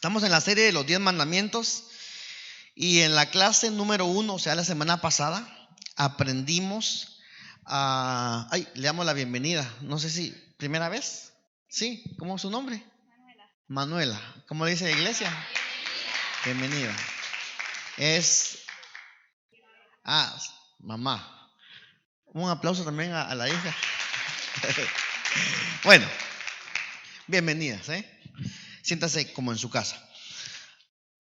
Estamos en la serie de los 10 mandamientos y en la clase número 1, o sea, la semana pasada, aprendimos le damos la bienvenida. No sé si, ¿primera vez? Sí, ¿cómo es su nombre? Manuela. ¿Cómo le dice la iglesia? Bienvenida. Mamá. Un aplauso también a la hija. Bueno, bienvenidas, Siéntase como en su casa.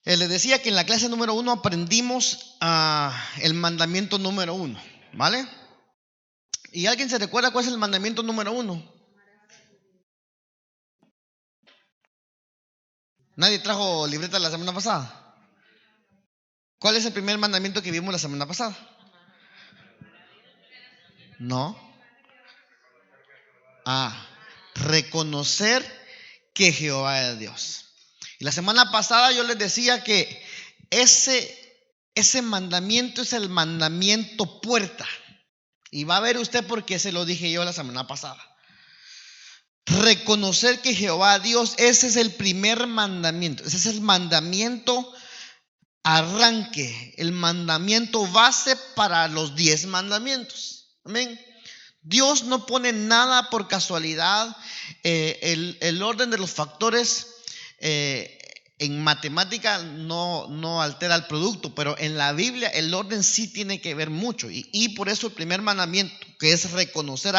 Les decía que en la clase número 1 aprendimos el mandamiento número 1, ¿vale? ¿Y alguien se recuerda cuál es el mandamiento número 1? ¿Nadie trajo libreta la semana pasada? ¿Cuál es el primer mandamiento que vimos la semana pasada? No. Reconocer que Jehová es Dios. Y la semana pasada yo les decía que ese mandamiento es el mandamiento puerta. Y va a ver usted por qué se lo dije yo la semana pasada. Reconocer que Jehová Dios, ese es el primer mandamiento. Ese es el mandamiento arranque, el mandamiento base para los 10 mandamientos. Amén. Dios no pone nada por casualidad. El orden de los factores en matemática no altera el producto, pero en la Biblia el orden sí tiene que ver mucho. Y por eso el primer mandamiento, que es reconocer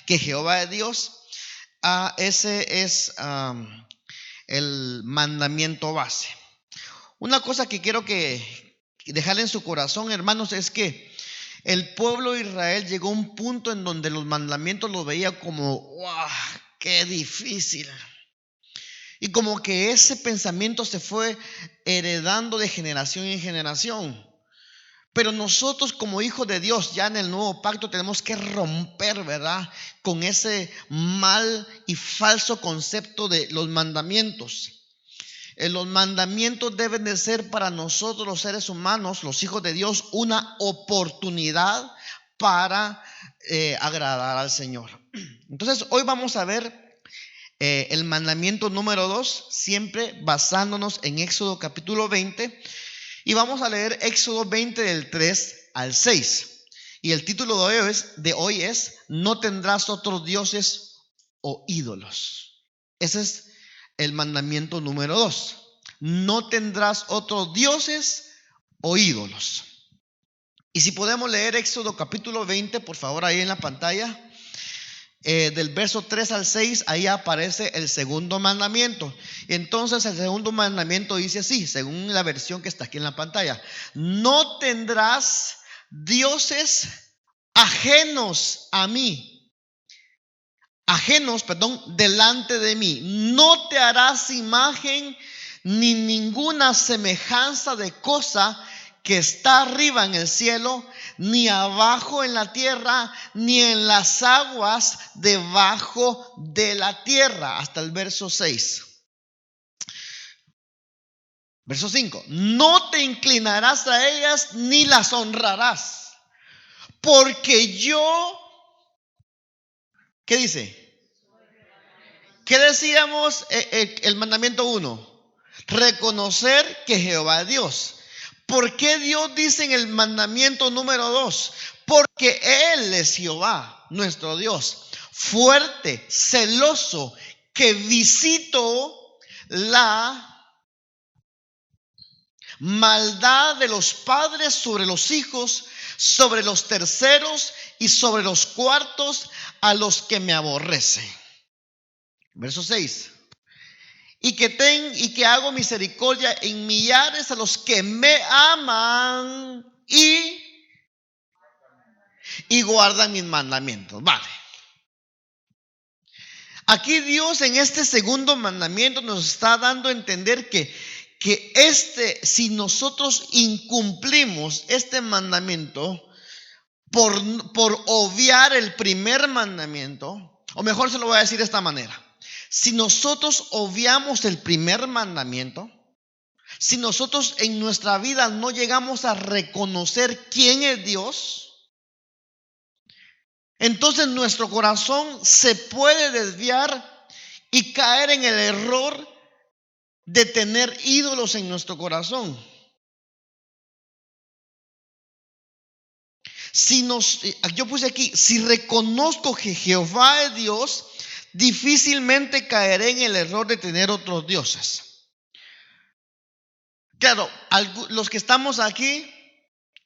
que Jehová es Dios, ese es el mandamiento base. Una cosa que quiero que dejarle en su corazón, hermanos, es que el pueblo de Israel llegó a un punto en donde los mandamientos los veía como ¡wow! ¡Qué difícil! Y como que ese pensamiento se fue heredando de generación en generación. Pero nosotros como hijos de Dios, ya en el nuevo pacto, tenemos que romper, ¿verdad?, con ese mal y falso concepto de los mandamientos. Los mandamientos deben de ser para nosotros los seres humanos, los hijos de Dios, una oportunidad para agradar al Señor. Entonces hoy vamos a ver el mandamiento número 2, siempre basándonos en Éxodo capítulo 20. Y vamos a leer Éxodo 20 del 3 al 6. Y el título de hoy es No tendrás otros dioses o ídolos. Ese es el mandamiento número 2. No tendrás otros dioses o ídolos. Y si podemos leer Éxodo capítulo 20, por favor, ahí en la pantalla, del verso 3 al 6, ahí aparece el segundo mandamiento. Entonces el segundo mandamiento dice así, según la versión que está aquí en la pantalla: no tendrás dioses ajenos delante de mí. No te harás imagen ni ninguna semejanza de cosa que está arriba en el cielo, ni abajo en la tierra, ni en las aguas debajo de la tierra. Hasta el verso 6. Verso 5. No te inclinarás a ellas ni las honrarás, porque yo, ¿qué dice? ¿Qué decíamos el mandamiento 1? Reconocer que Jehová es Dios. ¿Por qué Dios dice en el mandamiento número 2? Porque Él es Jehová, nuestro Dios, fuerte, celoso, que visitó la maldad de los padres sobre los hijos, sobre los terceros y sobre los cuartos a los que me aborrecen. Verso 6. Y que hago misericordia en millares a los que me aman y guardan mis mandamientos. Vale. Aquí Dios en este segundo mandamiento nos está dando a entender que si nosotros incumplimos este mandamiento por obviar el primer mandamiento, o mejor se lo voy a decir de esta manera: si nosotros obviamos el primer mandamiento, si nosotros en nuestra vida no llegamos a reconocer quién es Dios, entonces nuestro corazón se puede desviar y caer en el error de tener ídolos en nuestro corazón. Yo puse aquí, si reconozco que Jehová es Dios, difícilmente caeré en el error de tener otros dioses. Claro, los que estamos aquí,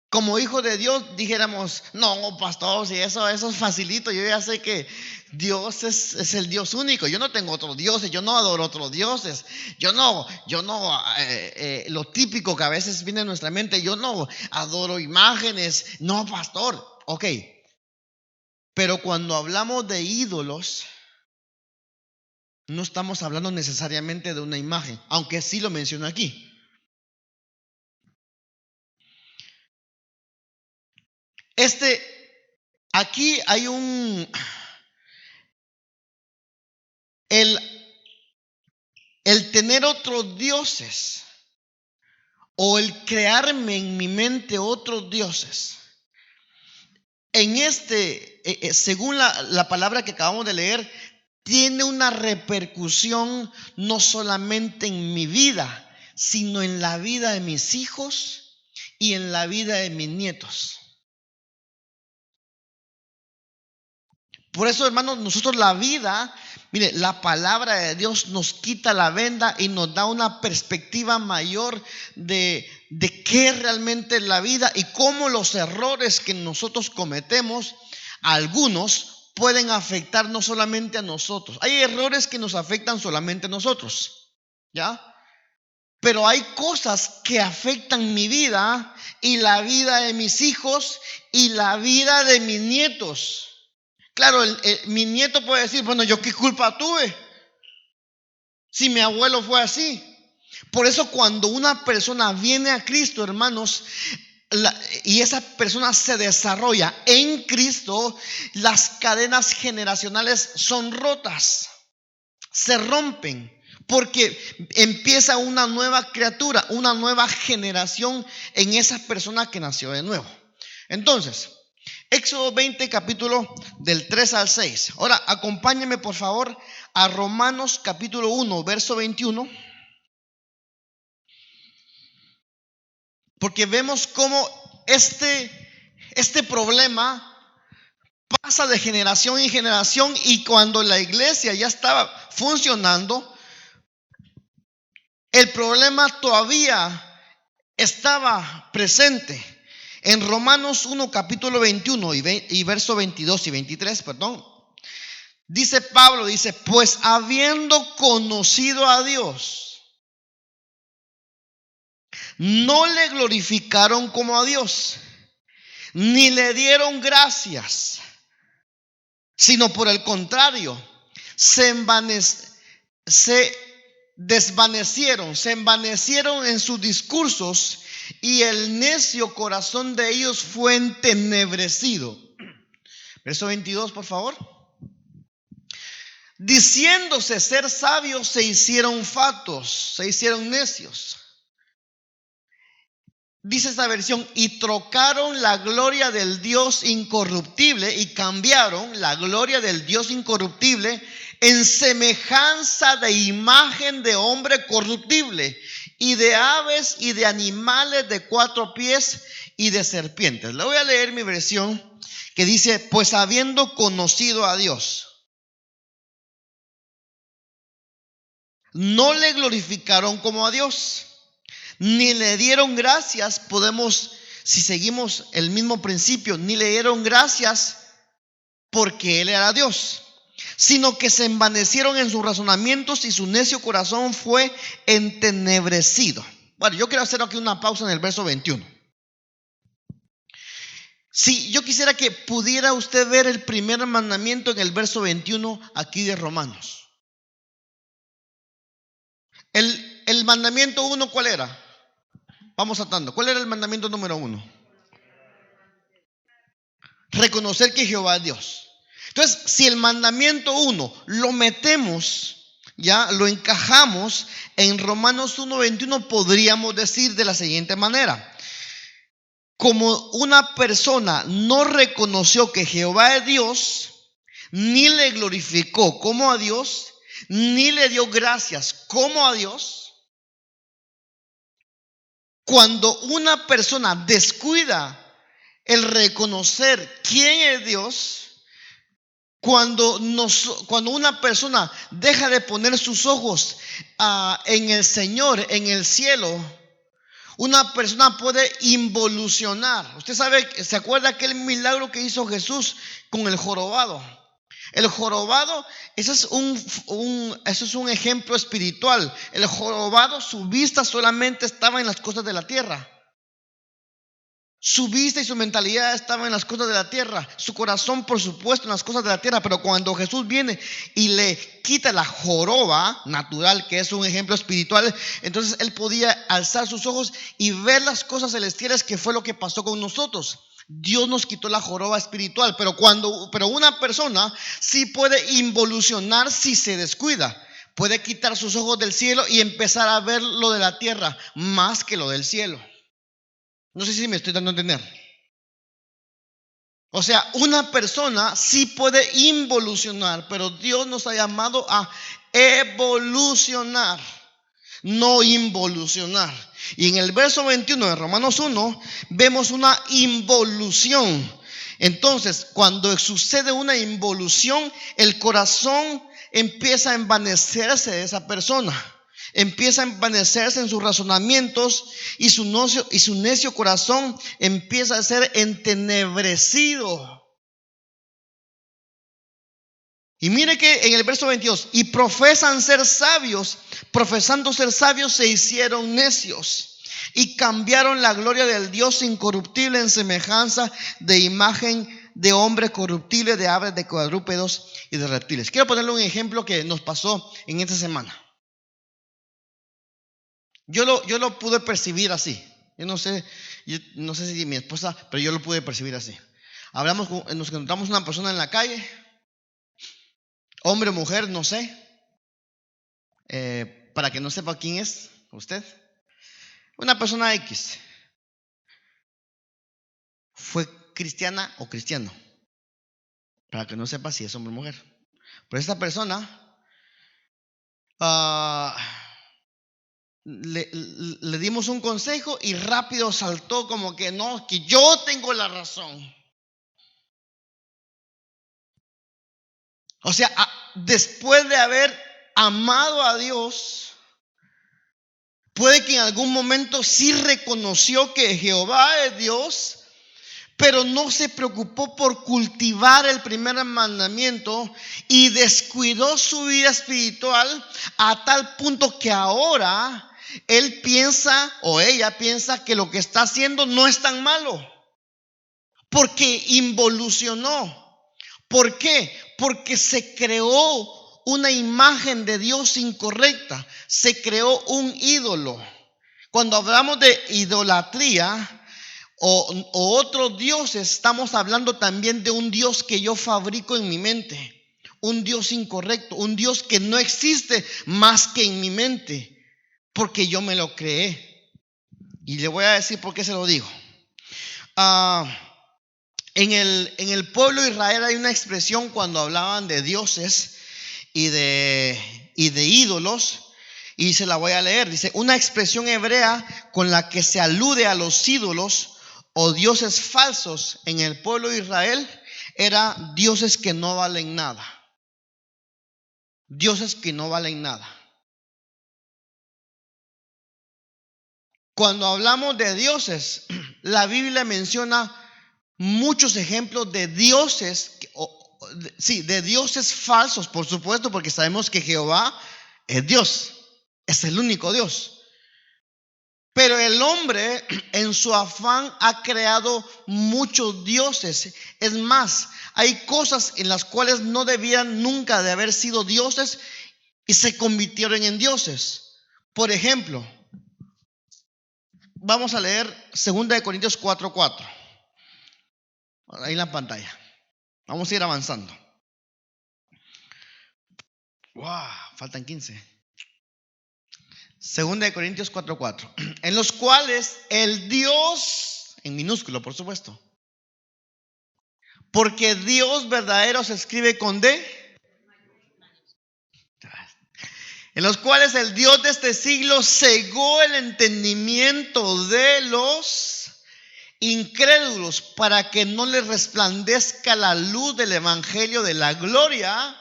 como hijos de Dios, dijéramos, no, pastor, si eso es facilito, yo ya sé que Dios es el Dios único, yo no tengo otros dioses, yo no adoro otros dioses, yo no, lo típico que a veces viene a nuestra mente, yo no adoro imágenes, no, pastor, ok, pero cuando hablamos de ídolos, no estamos hablando necesariamente de una imagen, aunque sí lo menciono aquí. Aquí hay el tener otros dioses o el crearme en mi mente otros dioses. Según la palabra que acabamos de leer, tiene una repercusión no solamente en mi vida, sino en la vida de mis hijos y en la vida de mis nietos. Por eso, hermanos, nosotros la vida, mire, la palabra de Dios nos quita la venda y nos da una perspectiva mayor de qué es realmente la vida y cómo los errores que nosotros cometemos, algunos pueden afectar no solamente a nosotros. Hay errores que nos afectan solamente a nosotros, ¿ya? Pero hay cosas que afectan mi vida y la vida de mis hijos y la vida de mis nietos. Claro, mi nieto puede decir, bueno, ¿yo qué culpa tuve? Si mi abuelo fue así. Por eso cuando una persona viene a Cristo, hermanos, y esa persona se desarrolla en Cristo, las cadenas generacionales son rotas, se rompen, porque empieza una nueva criatura, una nueva generación en esa persona que nació de nuevo. Entonces, Éxodo 20, capítulo del 3 al 6. Ahora, acompáñenme por favor a Romanos capítulo 1, verso 21. Porque vemos cómo este problema pasa de generación en generación, y cuando la iglesia ya estaba funcionando, el problema todavía estaba presente. En Romanos 1, capítulo 21 y verso 22 y 23, dice Pablo, pues habiendo conocido a Dios, no le glorificaron como a Dios, ni le dieron gracias, sino por el contrario, se envanecieron en sus discursos, y el necio corazón de ellos fue entenebrecido. Verso 22, por favor. Diciéndose ser sabios, se hicieron fatuos, se hicieron necios. Dice esta versión, y trocaron la gloria del Dios incorruptible, y cambiaron la gloria del Dios incorruptible en semejanza de imagen de hombre corruptible, y de aves y de animales de 4 pies y de serpientes. Le voy a leer mi versión que dice, pues habiendo conocido a Dios, no le glorificaron como a Dios, ni le dieron gracias. Si seguimos el mismo principio, ni le dieron gracias porque Él era Dios, sino que se envanecieron en sus razonamientos, y su necio corazón fue entenebrecido. Bueno, yo quiero hacer aquí una pausa en el verso 21. Si yo quisiera que pudiera usted ver el primer mandamiento en el verso 21 aquí de Romanos. El mandamiento 1, ¿cuál era? Vamos atando. ¿Cuál era el mandamiento número 1? Reconocer que Jehová es Dios. Entonces, si el mandamiento 1 lo metemos, ya lo encajamos en Romanos 1:21, podríamos decir de la siguiente manera: como una persona no reconoció que Jehová es Dios, ni le glorificó como a Dios, ni le dio gracias como a Dios, Cuando una persona descuida el reconocer quién es Dios, cuando una persona deja de poner sus ojos en el Señor, en el cielo, una persona puede involucionar. Usted sabe, ¿se acuerda aquel milagro que hizo Jesús con el jorobado? El jorobado, eso es un ejemplo espiritual. El jorobado, su vista solamente estaba en las cosas de la tierra. Su vista y su mentalidad estaban en las cosas de la tierra. Su corazón, por supuesto, en las cosas de la tierra. Pero cuando Jesús viene y le quita la joroba natural, que es un ejemplo espiritual, entonces él podía alzar sus ojos y ver las cosas celestiales, que fue lo que pasó con nosotros. Dios nos quitó la joroba espiritual. Pero una persona sí puede involucionar si se descuida. Puede quitar sus ojos del cielo y empezar a ver lo de la tierra más que lo del cielo. No sé si me estoy dando a entender. O sea, una persona sí puede involucionar, pero Dios nos ha llamado a evolucionar, no involucionar. Y en el verso 21 de Romanos 1 vemos una involución. Entonces, cuando sucede una involución, el corazón empieza a envanecerse de esa persona. Empieza a envanecerse en sus razonamientos y su necio corazón empieza a ser entenebrecido. Y mire que en el verso 22, y profesando ser sabios, se hicieron necios y cambiaron la gloria del Dios incorruptible en semejanza de imagen de hombre corruptible, de aves, de cuadrúpedos y de reptiles. Quiero ponerle un ejemplo que nos pasó en esta semana. Yo lo pude percibir así. Yo no sé si mi esposa, pero yo lo pude percibir así. Nos encontramos una persona en la calle, hombre o mujer, no sé, para que no sepa quién es usted. Una persona X. Fue cristiana o cristiano, para que no sepa si es hombre o mujer. Pero esta persona le dimos un consejo y rápido saltó como que no, que yo tengo la razón. O sea, después de haber amado a Dios, puede que en algún momento sí reconoció que Jehová es Dios, pero no se preocupó por cultivar el primer mandamiento y descuidó su vida espiritual a tal punto que ahora él piensa o ella piensa que lo que está haciendo no es tan malo, porque involucionó. ¿Por qué? Porque se creó una imagen de Dios incorrecta, se creó un ídolo. Cuando hablamos de idolatría o otros dioses, estamos hablando también de un Dios que yo fabrico en mi mente, un Dios incorrecto, un Dios que no existe más que en mi mente, porque yo me lo creé. Y le voy a decir por qué se lo digo. En el pueblo de Israel hay una expresión cuando hablaban de dioses y de ídolos, y se la voy a leer. Dice, una expresión hebrea con la que se alude a los ídolos o dioses falsos en el pueblo de Israel era dioses que no valen nada. Dioses que no valen nada. Cuando hablamos de dioses, la Biblia menciona muchos ejemplos de dioses, de dioses falsos, por supuesto, porque sabemos que Jehová es Dios, es el único Dios. Pero el hombre en su afán ha creado muchos dioses. Es más, hay cosas en las cuales no debían nunca de haber sido dioses y se convirtieron en dioses. Por ejemplo, vamos a leer 2 Corintios 4:4. Ahí en la pantalla. Vamos a ir avanzando. Wow, faltan 15. 2 Corintios 4:4. En los cuales el Dios, en minúsculo por supuesto, porque Dios verdadero se escribe con D. en los cuales el Dios de este siglo cegó el entendimiento de los incrédulos para que no les resplandezca la luz del evangelio de la gloria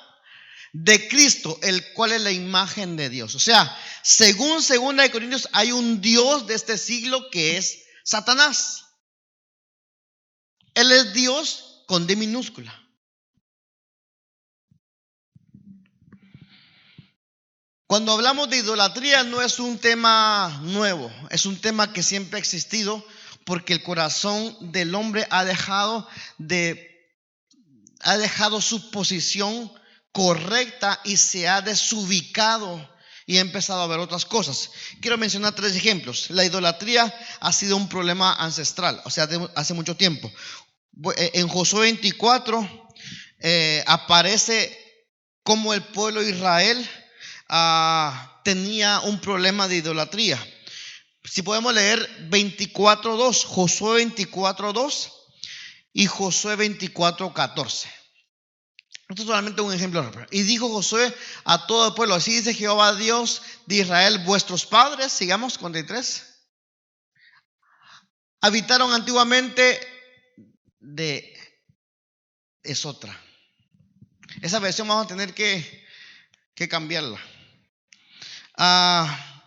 de Cristo, el cual es la imagen de Dios. O sea, según 2 Corintios, hay un Dios de este siglo que es Satanás. Él es Dios con D minúscula. Cuando hablamos de idolatría no es un tema nuevo, es un tema que siempre ha existido, porque el corazón del hombre ha dejado su posición correcta y se ha desubicado y ha empezado a ver otras cosas. Quiero mencionar 3 ejemplos. La idolatría ha sido un problema ancestral, o sea, hace mucho tiempo. En Josué 24 aparece cómo el pueblo de Israel tenía un problema de idolatría. Si podemos leer 24:2, Josué 24:2 y Josué 24:14. Esto es solamente un ejemplo. Y dijo Josué a todo el pueblo: así dice Jehová Dios de Israel, vuestros padres, sigamos con 23, habitaron antiguamente es otra. Esa versión vamos a tener que cambiarla.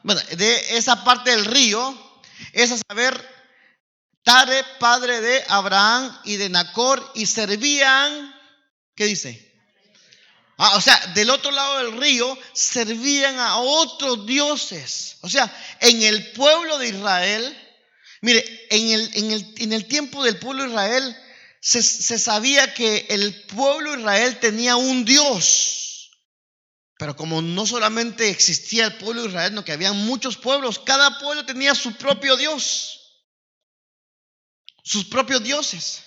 Bueno, de esa parte del río es a saber, Tare, padre de Abraham y de Nacor, y servían, ¿qué dice? O sea, del otro lado del río servían a otros dioses. O sea, en el pueblo de Israel, mire, en el tiempo del pueblo de Israel se sabía que el pueblo de Israel tenía un Dios. Pero como no solamente existía el pueblo de Israel, sino que había muchos pueblos, cada pueblo tenía su propio Dios, sus propios dioses.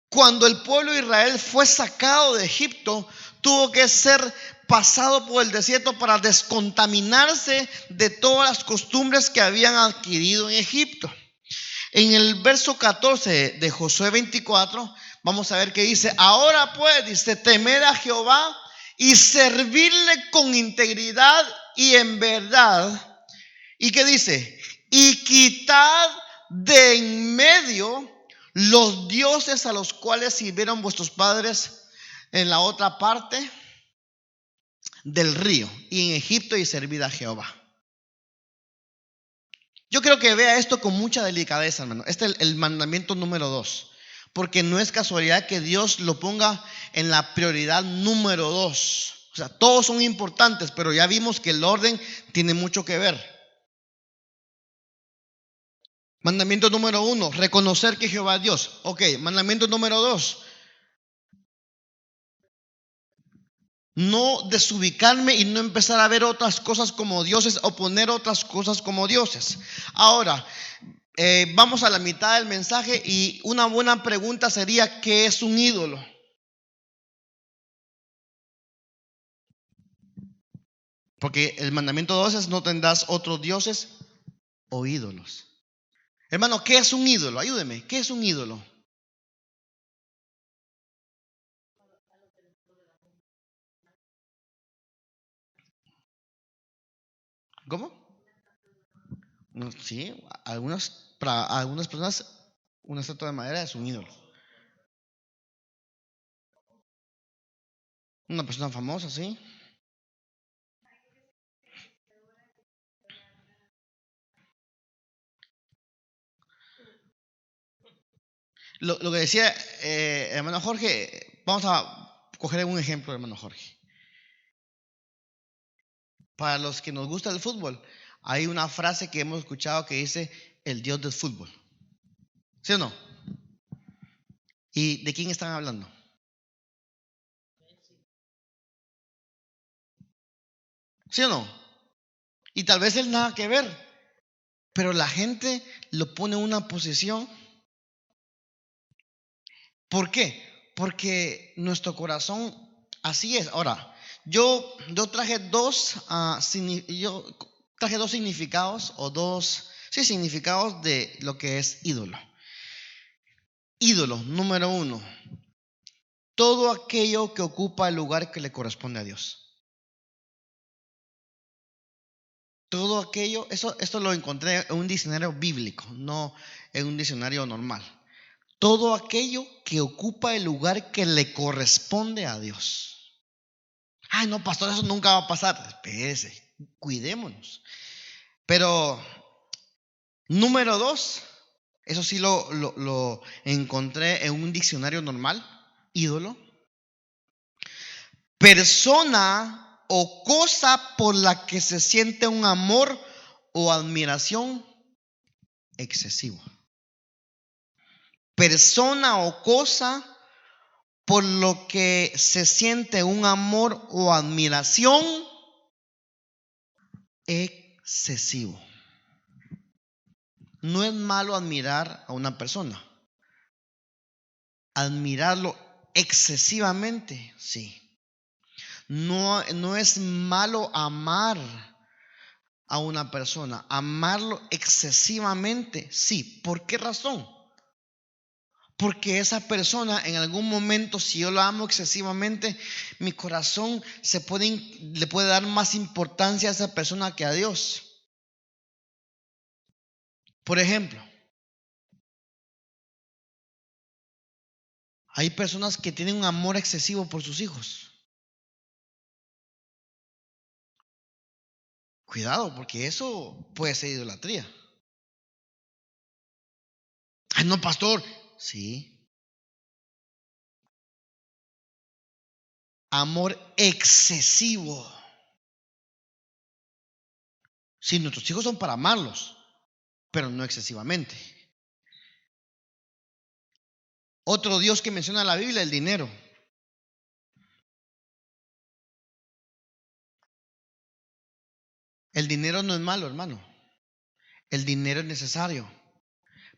Cuando el pueblo de Israel fue sacado de Egipto, tuvo que ser pasado por el desierto para descontaminarse de todas las costumbres que habían adquirido en Egipto. En el verso 14 de Josué 24, vamos a ver que dice: ahora pues, dice, temed a Jehová y servirle con integridad y en verdad. ¿Y qué dice? Y quitad de en medio los dioses a los cuales sirvieron vuestros padres en la otra parte del río y en Egipto, y servid a Jehová. Yo creo que vea esto con mucha delicadeza, hermano. Este es el mandamiento número 2, porque no es casualidad que Dios lo ponga en la prioridad número 2. O sea, todos son importantes, pero ya vimos que el orden tiene mucho que ver. Mandamiento número 1, reconocer que Jehová es Dios. Ok, mandamiento número 2, no desubicarme y no empezar a ver otras cosas como dioses o poner otras cosas como dioses. Ahora, vamos a la mitad del mensaje y una buena pregunta sería: ¿qué es un ídolo? Porque el mandamiento 2 es: no tendrás otros dioses o ídolos. Hermano, ¿qué es un ídolo? Ayúdeme, ¿qué es un ídolo? ¿Cómo? No, sí, para algunas personas una estatua de madera es un ídolo. Una persona famosa, sí. Lo que decía hermano Jorge, vamos a coger un ejemplo, hermano Jorge. Para los que nos gusta el fútbol, hay una frase que hemos escuchado que dice: el Dios del fútbol. ¿Sí o no? ¿Y de quién están hablando? ¿Sí o no? Y tal vez él nada que ver, pero la gente lo pone en una posición. ¿Por qué? Porque nuestro corazón así es. Ahora, yo traje dos significados significados de lo que es ídolo. Ídolo, número 1, todo aquello que ocupa el lugar que le corresponde a Dios. Todo aquello, esto lo encontré en un diccionario bíblico, no en un diccionario normal. Todo aquello que ocupa el lugar que le corresponde a Dios. Ay, no, pastor, eso nunca va a pasar. Espérese, cuidémonos. Pero, número 2, eso sí lo encontré en un diccionario normal, ídolo. Persona o cosa por la que se siente un amor o admiración excesivo. Persona o cosa por lo que se siente un amor o admiración excesivo. No es malo admirar a una persona. Admirarlo excesivamente, sí. No es malo amar a una persona. Amarlo excesivamente, sí. ¿Por qué razón? Porque esa persona en algún momento, si yo la amo excesivamente, mi corazón le puede dar más importancia a esa persona que a Dios. Por ejemplo, hay personas que tienen un amor excesivo por sus hijos. Cuidado, porque eso puede ser idolatría. Ay, no, pastor. Sí. Amor excesivo. Sí, nuestros hijos son para amarlos, pero no excesivamente. Otro Dios que menciona la Biblia, el dinero. El dinero no es malo, hermano. El dinero es necesario,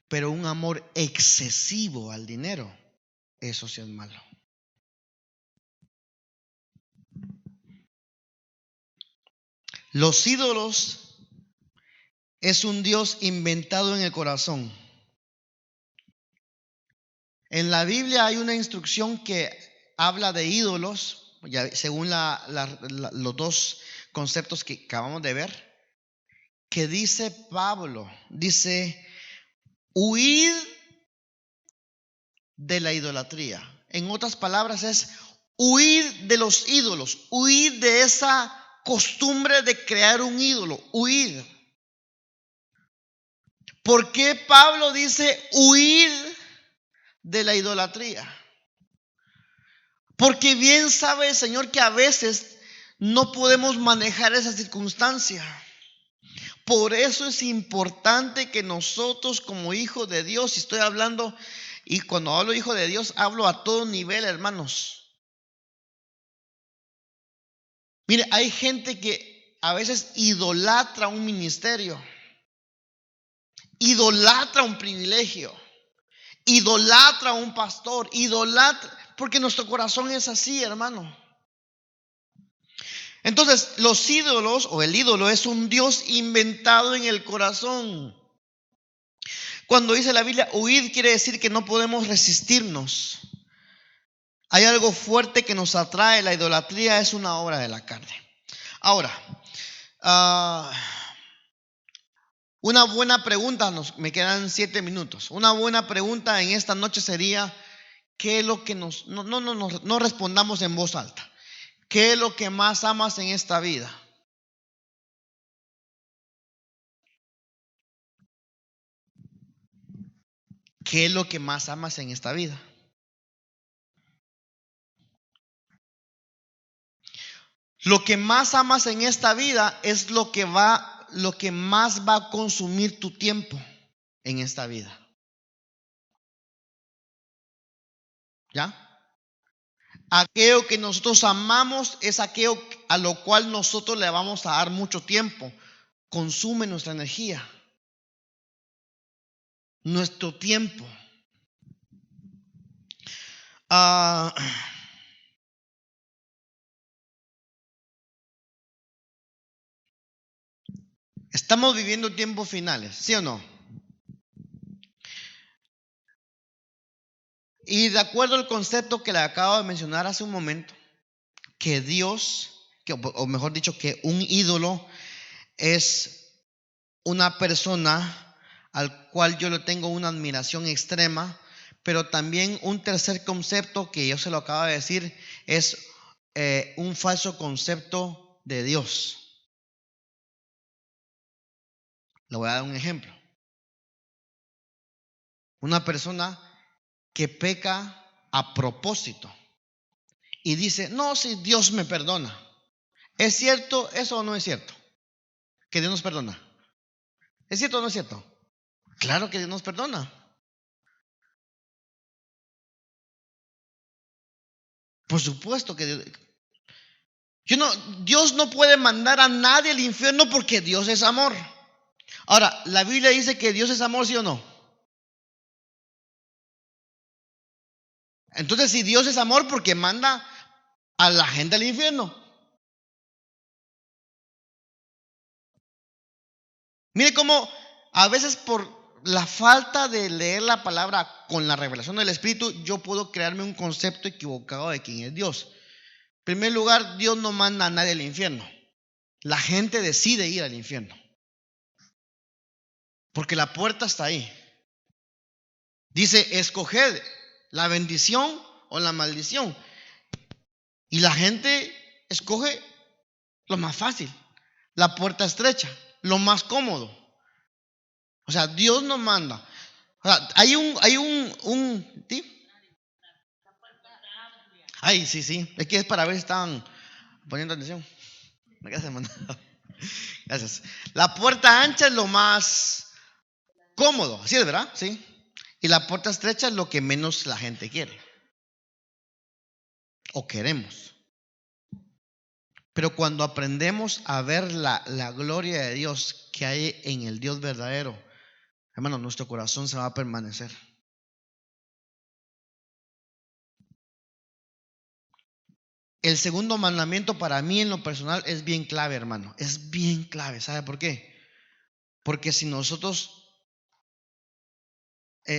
pero un amor excesivo al dinero, eso sí es malo. Los ídolos es un Dios inventado en el corazón. En la Biblia hay una instrucción que habla de ídolos, según los dos conceptos que acabamos de ver, que dice Pablo, dice, huid de la idolatría. En otras palabras es huir de los ídolos, huir de esa costumbre de crear un ídolo, huir. ¿Por qué Pablo dice huir de la idolatría? Porque bien sabe el Señor que a veces no podemos manejar esa circunstancia. Por eso es importante que nosotros como hijos de Dios, y estoy hablando, y cuando hablo hijo de Dios, hablo a todo nivel, hermanos. Mire, hay gente que a veces idolatra un ministerio, idolatra un privilegio, idolatra a un pastor, idolatra, porque nuestro corazón es así, hermano. Entonces, los ídolos o el ídolo es un Dios inventado en el corazón. Cuando dice la Biblia, huid quiere decir que no podemos resistirnos. Hay algo fuerte que nos atrae. La idolatría es una obra de la carne. Ahora, una buena pregunta, me quedan 7 minutos. Una buena pregunta en esta noche sería, ¿qué es lo que no respondamos en voz alta? ¿Qué es lo que más amas en esta vida? ¿Qué es lo que más amas en esta vida? Lo que más amas en esta vida es lo que más va a consumir tu tiempo en esta vida. ¿Ya? Aquello que nosotros amamos es aquello a lo cual nosotros le vamos a dar mucho tiempo. Consume nuestra energía, nuestro tiempo. Estamos viviendo tiempos finales, ¿sí o no? Y de acuerdo al concepto que le acabo de mencionar hace un momento, que Dios, o mejor dicho, que un ídolo es una persona al cual yo le tengo una admiración extrema, pero también un tercer concepto que yo se lo acabo de decir es un falso concepto de Dios. Le voy a dar un ejemplo. Una persona que peca a propósito y dice, no, si Dios me perdona. ¿Es cierto eso o no es cierto? Que Dios nos perdona. ¿Es cierto o no es cierto? Claro que Dios nos perdona. Por supuesto que Dios no puede mandar a nadie al infierno porque Dios es amor. Ahora, la Biblia dice que Dios es amor, ¿sí o no? Entonces, si Dios es amor, ¿por qué manda a la gente al infierno? Mire cómo a veces por la falta de leer la palabra con la revelación del Espíritu, yo puedo crearme un concepto equivocado de quién es Dios. En primer lugar, Dios no manda a nadie al infierno. La gente decide ir al infierno. Porque la puerta está ahí. Dice, escoged la bendición o la maldición. Y la gente escoge lo más fácil, la puerta estrecha, lo más cómodo. O sea, Dios nos manda. O sea, hay un ¿sí? Ay, sí. Es que es para ver si estaban poniendo atención. Gracias. La puerta ancha es lo más cómodo, así es, ¿verdad? Sí. Y la puerta estrecha es lo que menos la gente quiere o queremos. Pero cuando aprendemos a ver la gloria de Dios que hay en el Dios verdadero, hermano, nuestro corazón se va a permanecer. El segundo mandamiento para mí en lo personal es bien clave, hermano. Es bien clave. ¿Sabe por qué? Porque si nosotros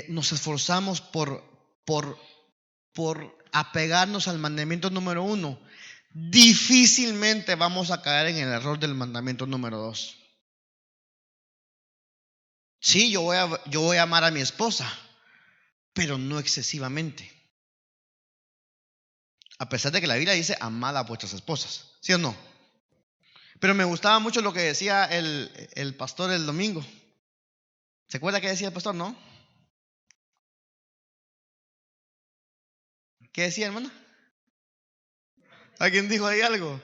nos esforzamos por apegarnos al mandamiento número 1, difícilmente vamos a caer en el error del mandamiento número 2. Sí, yo voy a amar a mi esposa, pero no excesivamente. A pesar de que la Biblia dice, amad a vuestras esposas, ¿sí o no? Pero me gustaba mucho lo que decía el pastor el domingo. ¿Se acuerda qué decía el pastor, no? ¿Qué decía, hermana? ¿Alguien dijo ahí algo?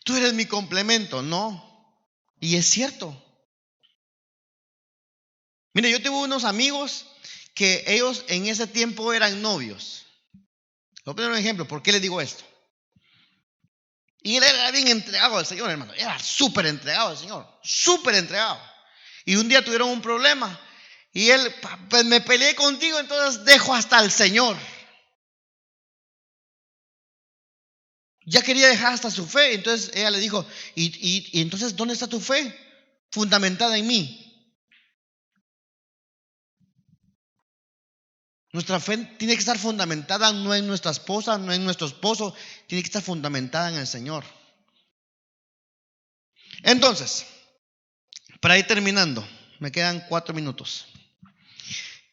Tú eres mi complemento, ¿no? Y es cierto. Mire, yo tuve unos amigos que ellos en ese tiempo eran novios. Voy a poner un ejemplo. ¿Por qué les digo esto? Y él era bien entregado al Señor, hermano. Era súper entregado al Señor. Súper entregado. Y un día tuvieron un problema. Y él, pues me peleé contigo, entonces dejo hasta al Señor. Ya quería dejar hasta su fe. Entonces ella le dijo, ¿y entonces dónde está tu fe? Fundamentada en mí. Nuestra fe tiene que estar fundamentada no en nuestra esposa, no en nuestro esposo. Tiene que estar fundamentada en el Señor. Entonces, para ir terminando, me quedan 4 minutos.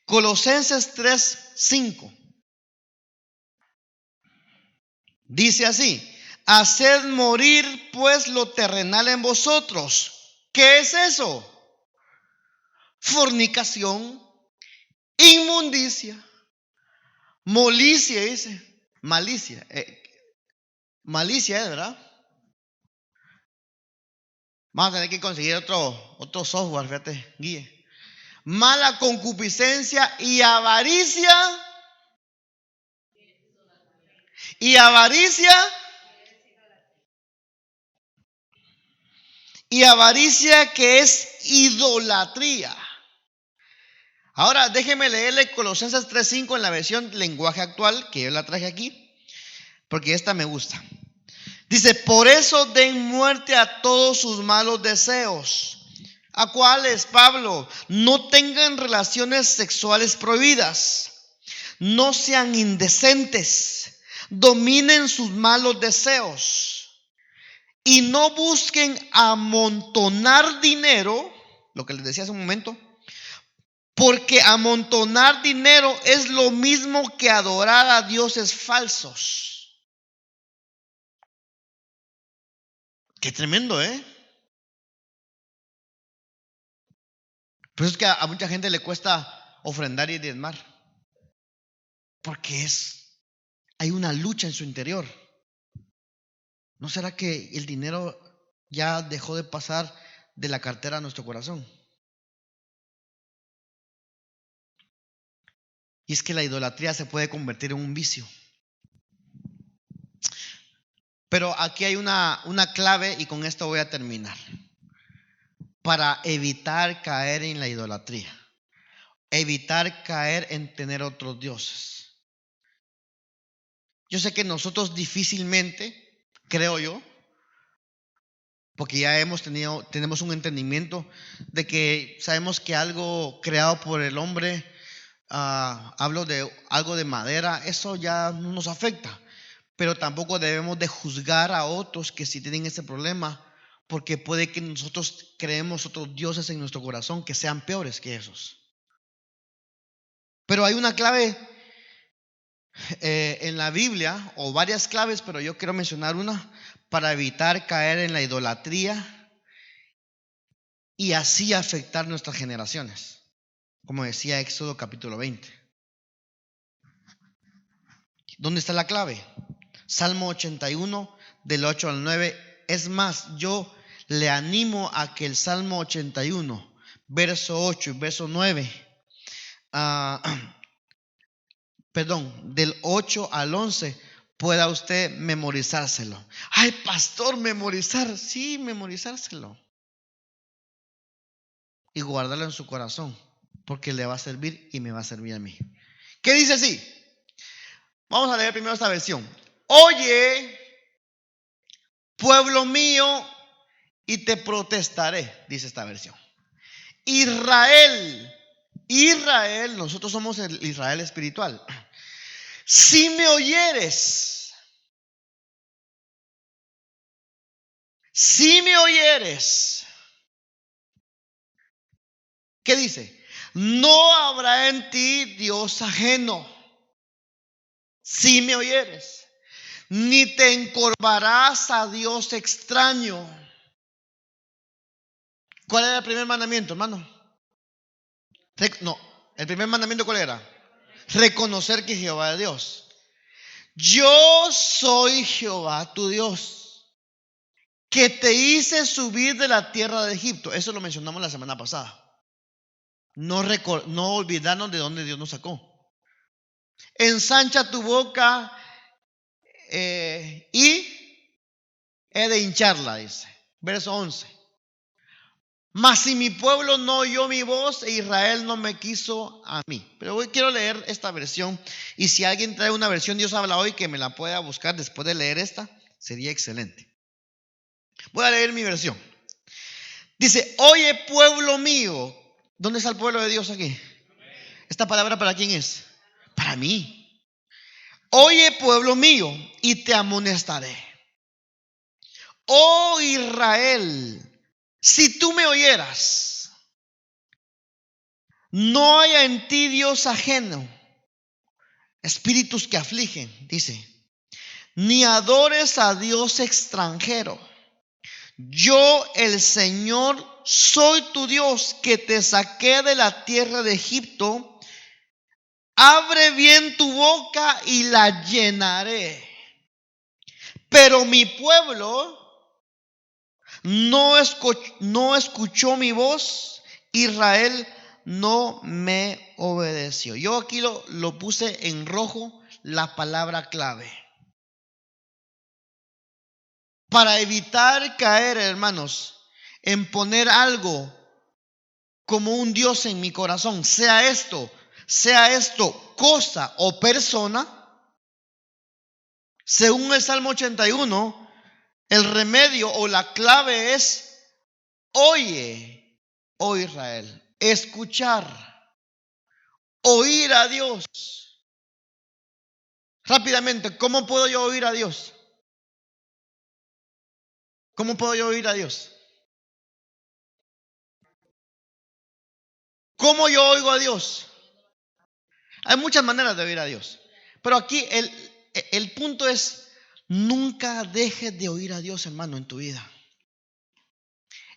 Colosenses 3:5 dice así: haced morir pues lo terrenal en vosotros. ¿Qué es eso? Fornicación, inmundicia, malicia, dice. Malicia. Malicia es, ¿verdad? Vamos a tener que conseguir otro software, fíjate, guíe. Mala concupiscencia y avaricia. Y avaricia. Y avaricia, que es idolatría. Ahora déjeme leerle Colosenses 3:5 en la versión lenguaje actual, que yo la traje aquí, porque esta me gusta. Dice: por eso den muerte a todos sus malos deseos. ¿A cuáles, Pablo? No tengan relaciones sexuales prohibidas. No sean indecentes. Dominen sus malos deseos. y no busquen amontonar dinero, lo que les decía hace un momento, porque amontonar dinero es lo mismo que adorar a dioses falsos. Qué tremendo, ¿eh? Por eso es que a mucha gente le cuesta ofrendar y diezmar, porque hay una lucha en su interior. ¿No será que el dinero ya dejó de pasar de la cartera a nuestro corazón? Y es que la idolatría se puede convertir en un vicio. Pero aquí hay una clave, y con esto voy a terminar, para evitar caer en la idolatría, evitar caer en tener otros dioses. Yo sé que nosotros difícilmente, creo yo, porque ya tenemos un entendimiento de que sabemos que algo creado por el hombre, hablo de algo de madera, eso ya no nos afecta. Pero tampoco debemos de juzgar a otros que sí tienen ese problema, porque puede que nosotros creemos otros dioses en nuestro corazón que sean peores que esos. Pero hay una clave en la Biblia, o varias claves, pero yo quiero mencionar una para evitar caer en la idolatría y así afectar nuestras generaciones. Como decía Éxodo capítulo 20. ¿Dónde está la clave? Salmo 81 del 8 al 9. Es más, yo le animo a que el Salmo 81, verso 8 y verso 9, del 8 al 11, pueda usted memorizárselo. Ay, pastor, memorizar. Sí, memorizárselo. Y guardarlo en su corazón, porque le va a servir y me va a servir a mí. ¿Qué dice así? Vamos a leer primero esta versión. Oye, pueblo mío, y te protestaré, dice esta versión. Israel, nosotros somos el Israel espiritual. Si me oyeres, ¿qué dice? No habrá en ti Dios ajeno. Si me oyeres, ni te encorvarás a Dios extraño. ¿Cuál era el primer mandamiento, hermano? No, el primer mandamiento, ¿cuál era? Reconocer que Jehová es Dios. Yo soy Jehová tu Dios, que te hice subir de la tierra de Egipto. Eso lo mencionamos la semana pasada. No olvidarnos de dónde Dios nos sacó. Ensancha tu boca y he de hincharla, dice. Verso 11. Mas si mi pueblo no oyó mi voz e Israel no me quiso a mí. Pero hoy quiero leer esta versión. Y si alguien trae una versión Dios habla hoy que me la pueda buscar después de leer esta, sería excelente. Voy a leer mi versión. Dice, oye pueblo mío. ¿Dónde está el pueblo de Dios aquí? ¿Esta palabra para quién es? Para mí. Oye pueblo mío, y te amonestaré. Oh Israel, si tú me oyeras, no haya en ti Dios ajeno, espíritus que afligen, dice, ni adores a Dios extranjero. Yo, el Señor, soy tu Dios, que te saqué de la tierra de Egipto. Abre bien tu boca y la llenaré. Pero mi pueblo no escuchó mi voz. Israel no me obedeció. Yo aquí lo puse en rojo, la palabra clave. Para evitar caer, hermanos, en poner algo como un Dios en mi corazón, sea esto cosa o persona, según el Salmo 81, el remedio o la clave es: oye, oh Israel, escuchar, oír a Dios. Rápidamente, ¿cómo puedo yo oír a Dios? ¿Cómo puedo yo oír a Dios? ¿Cómo yo oigo a Dios? Hay muchas maneras de oír a Dios. Pero aquí el punto es, nunca dejes de oír a Dios, hermano, en tu vida.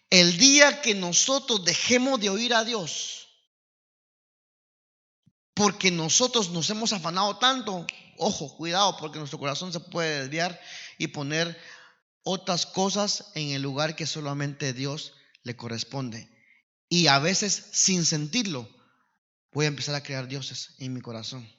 El día que nosotros dejemos de oír a Dios, porque nosotros nos hemos afanado tanto, ojo, cuidado, porque nuestro corazón se puede desviar y poner otras cosas en el lugar que solamente Dios le corresponde. Y a veces, sin sentirlo, voy a empezar a crear dioses en mi corazón.